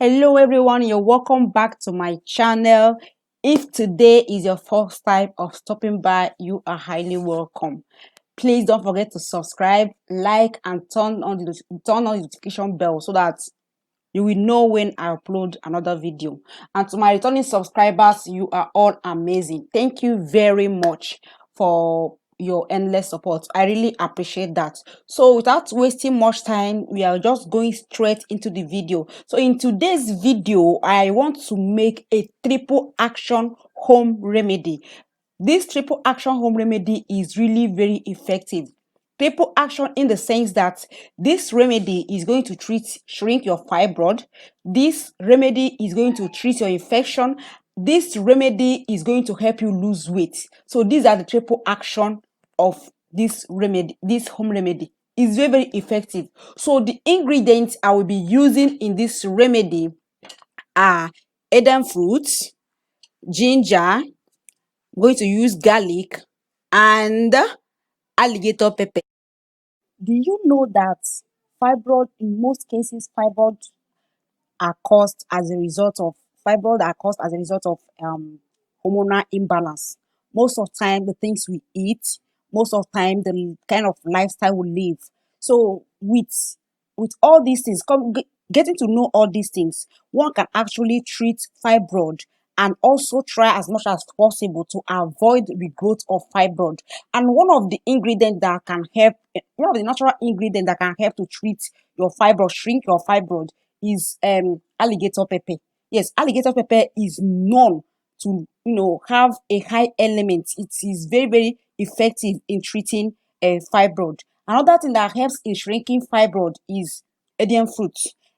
Hello everyone, you're welcome back to my channel. If today is your first time of stopping by, you are highly welcome. Please don't forget to subscribe, like, and turn on the notification bell so that you will know when I upload another video. And to my returning subscribers, you are all amazing. Thank you very much for your endless support. I really appreciate that. So without wasting much time, we are just going straight into the video. So in today's video, I want to make a triple action home remedy. This triple action home remedy is really very effective. Triple action in the sense that this remedy is going to shrink your fibroid. This remedy is going to treat your infection. This remedy is going to help you lose weight. So these are the triple action of this remedy. This home remedy is very, very effective. So the ingredients I will be using in this remedy are Eden fruits, ginger, going to use garlic, and alligator pepper. Do you know that fibroid, in most cases, fibroid are caused as a result of hormonal imbalance. Most of the time, the things we eat, most of the time, the kind of lifestyle we live. So with all these things, getting to know all these things, one can actually treat fibroid and also try as much as possible to avoid the growth of fibroid. And one of the natural ingredients that can help to treat your fibroid, shrink your fibroid, is alligator pepper. Yes, alligator pepper is known to have a high element. It is very, very effective in treating a fibroid. Another thing that helps in shrinking fibroid is Eden fruit.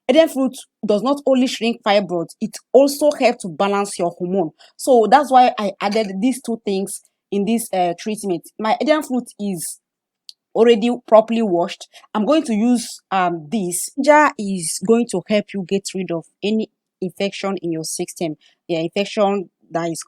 Eden fruit does not only shrink fibroid, it also helps to balance your hormone. So that's why I added these two things in this treatment. My Eden fruit is already properly washed. I'm going to use this. Ginger is going to help you get rid of any infection in your system. The infection that is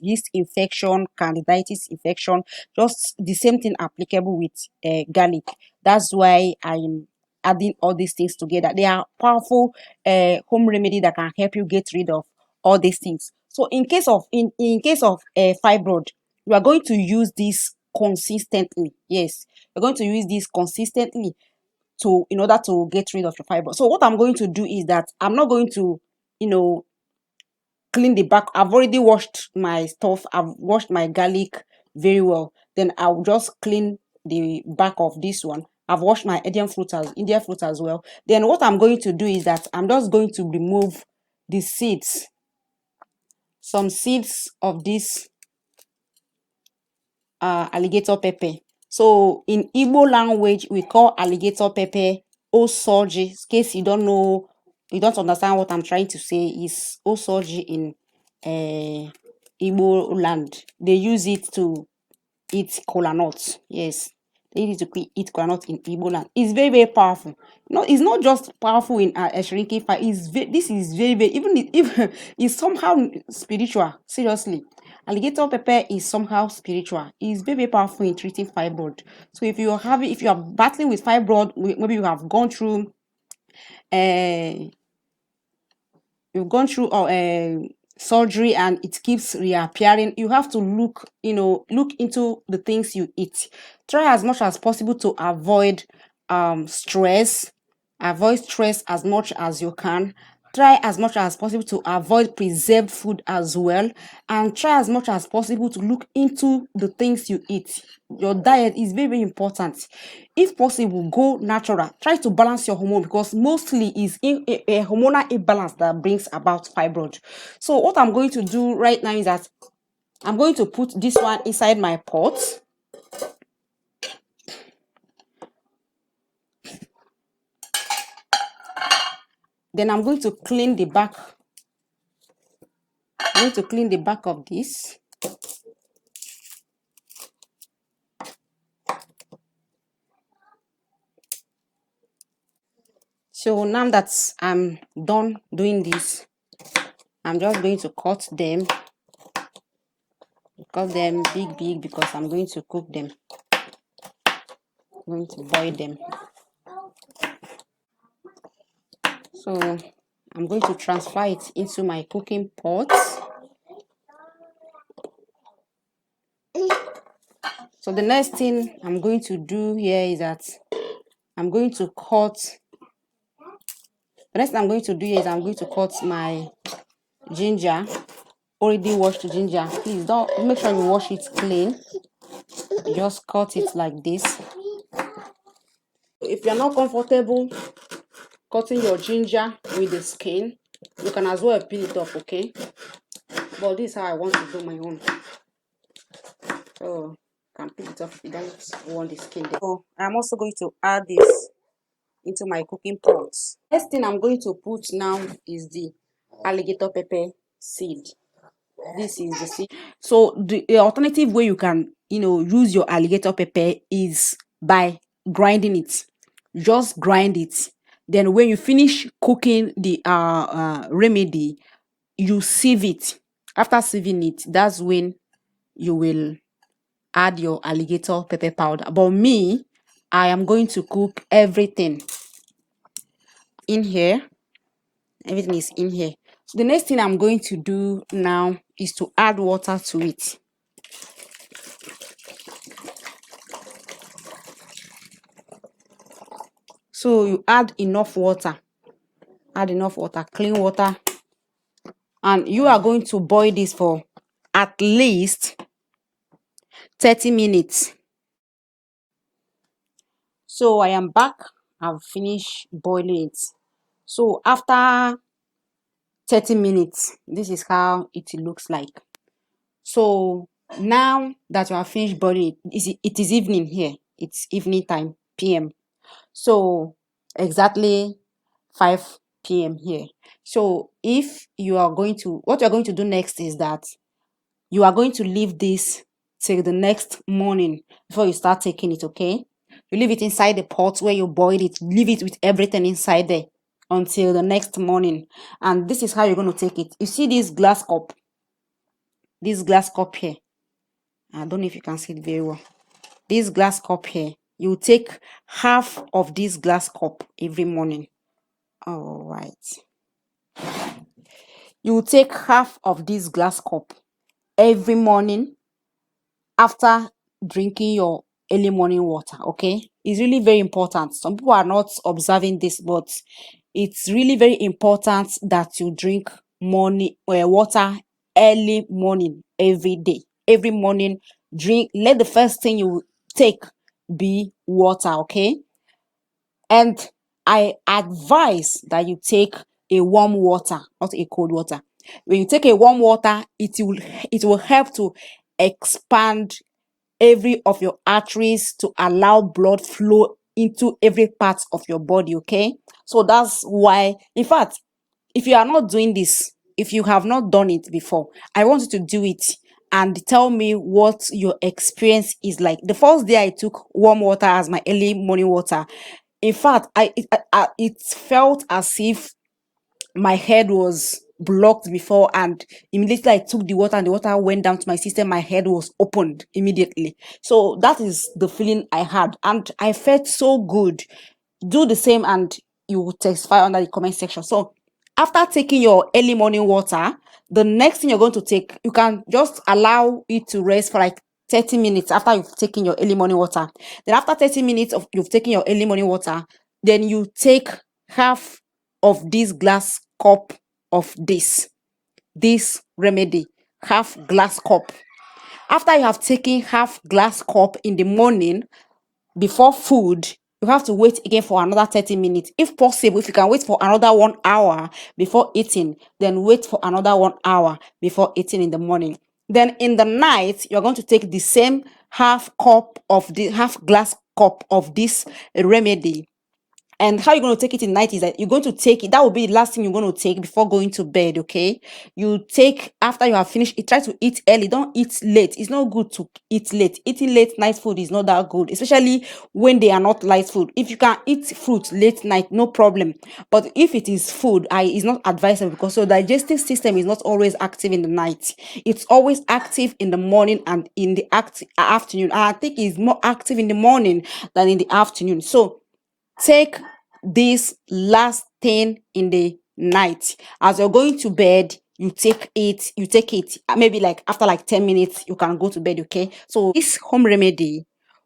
yeast infection, candidiasis infection, just the same thing applicable with garlic. That's why I'm adding all these things together. They are powerful home remedy that can help you get rid of all these things. So in case of fibroid, you are going to use this consistently. Yes, you're going to use this consistently in order to get rid of your fiber. So what I'm going to do is that I'm not going to, clean the back. I've already washed my stuff. I've washed my garlic very well. Then I'll just clean the back of this one. I've washed my Indian fruit as well. Then what I'm going to do is that I'm just going to remove the seeds, some seeds of this alligator pepper. So in Igbo language, we call alligator pepper osoji. In case you don't know, you don't understand what I'm trying to say, is osoji in Igbo land. They use it to eat kola nuts. Yes, they use it to eat kola nuts in Igbo land. It's very, very powerful. No, it's not just powerful in a shrinking fire. This is very, very, even if it's somehow spiritual. Seriously, alligator pepper is somehow spiritual. It's very, very powerful in treating fibroid. So if you are battling with fibroid, maybe you have gone through uh you've gone through surgery and it keeps reappearing, you have to look into the things you eat. Try as much as possible to stress avoid stress as much as you can. Try as much as possible to avoid preserved food as well, and try as much as possible to look into the things you eat. Your diet is very, very important. If possible, go natural. Try to balance your hormone, because mostly is a hormonal imbalance that brings about fibroid. So what I'm going to do right now is that I'm going to put this one inside my pot. Then I'm going to clean the back. I'm going to clean the back of this. So now that I'm done doing this, I'm just going to cut them big because I'm going to cook them. I'm going to boil them. So I'm going to transfer it into my cooking pot. So the next thing I'm going to do here is that I'm going to cut. The next thing I'm going to do here is I'm going to cut my ginger, already washed ginger. Please don't make sure you wash it clean. Just cut it like this. If you're not comfortable cutting your ginger with the skin, you can as well peel it off, okay? But this is how I want to do my own. So can peel it off if you don't want the skin there. So I'm also going to add this into my cooking pot. Next thing I'm going to put now is the alligator pepper seed. This is the seed. So the alternative way you can use your alligator pepper is by grinding it. Just grind it. Then when you finish cooking the remedy, you sieve it. After sieving it, that's when you will add your alligator pepper powder. But me, I am going to cook everything in here. Everything is in here. So the next thing I'm going to do now is to add water to it. So you add enough water, clean water, and you are going to boil this for at least 30 minutes. So I am back. I've finished boiling it. So after 30 minutes, this is how it looks like. So now that you have finished boiling it is evening here. It's evening time, PM. So exactly 5 p.m. here. So if you are going to, what you are going to do next is that you are going to leave this till the next morning before you start taking it, okay? You leave it inside the pot where you boiled it. Leave it with everything inside there until the next morning. And this is how you're going to take it. You see this glass cup? This glass cup here. I don't know if you can see it very well. This glass cup here. You take half of this glass cup every morning. All right. You will take half of this glass cup every morning after drinking your early morning water, okay? It's really very important. Some people are not observing this, but it's really very important that you drink water early morning every day. Every morning, let the first thing you take be water, okay? And I advise that you take a warm water, not a cold water. When you take a warm water, it will help to expand every of your arteries to allow blood flow into every part of your body, okay? So that's why, in fact, if you are not doing this, if you have not done it before, I want you to do it and tell me what your experience is like. The first day I took warm water as my early morning water, in fact, it felt as if my head was blocked before, and immediately I took the water and the water went down to my system. My head was opened immediately. So that is the feeling I had, and I felt so good. Do the same and you will testify under the comment section. So after taking your early morning water, the next thing you're going to take, you can just allow it to rest for like 30 minutes after you've taken your early morning water. Then after 30 minutes of you've taken your early morning water, then you take half of this glass cup of this remedy, half glass cup. After you have taken half glass cup in the morning before food, you have to wait again for another 30 minutes. If possible, if you can wait for another 1 hour before eating, then wait for another 1 hour before eating in the morning. Then in the night, you're going to take the same half glass cup of this remedy. And how you're going to take it in night is that you're going to take it. That will be the last thing you're going to take before going to bed, okay? You take after you have finished. Try to eat early. Don't eat late. It's not good to eat late. Eating late night food is not that good, especially when they are not light food. If you can eat fruit late night, no problem. But if it is food, it's not advisable because your digestive system is not always active in the night. It's always active in the morning and in the afternoon. And I think it's more active in the morning than in the afternoon. So take this last thing in the night. As you're going to bed, you take it maybe like after like 10 minutes you can go to bed. Okay, so this home remedy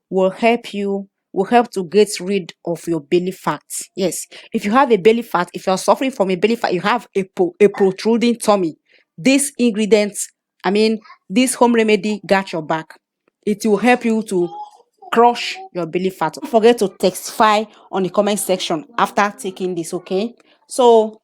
will help to get rid of your belly fat. Yes, if you have a belly fat, if you're suffering from a belly fat, you have a protruding tummy, this ingredients, this home remedy got your back. It will help you to crush your belly fat. Don't forget to testify on the comment section after taking this. Okay, so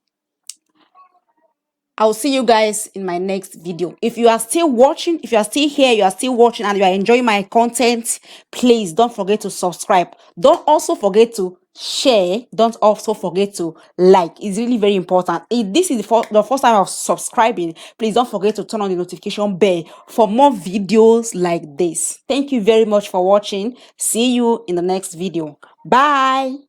I'll see you guys in my next video. If you are still watching, if you are still here, you are still watching and you are enjoying my content, please don't forget to subscribe. Don't also forget to share. Don't also forget to like. It's really very important. If this is the first time of subscribing, please don't forget to turn on the notification bell for more videos like this. Thank you very much for watching. See you in the next video. Bye.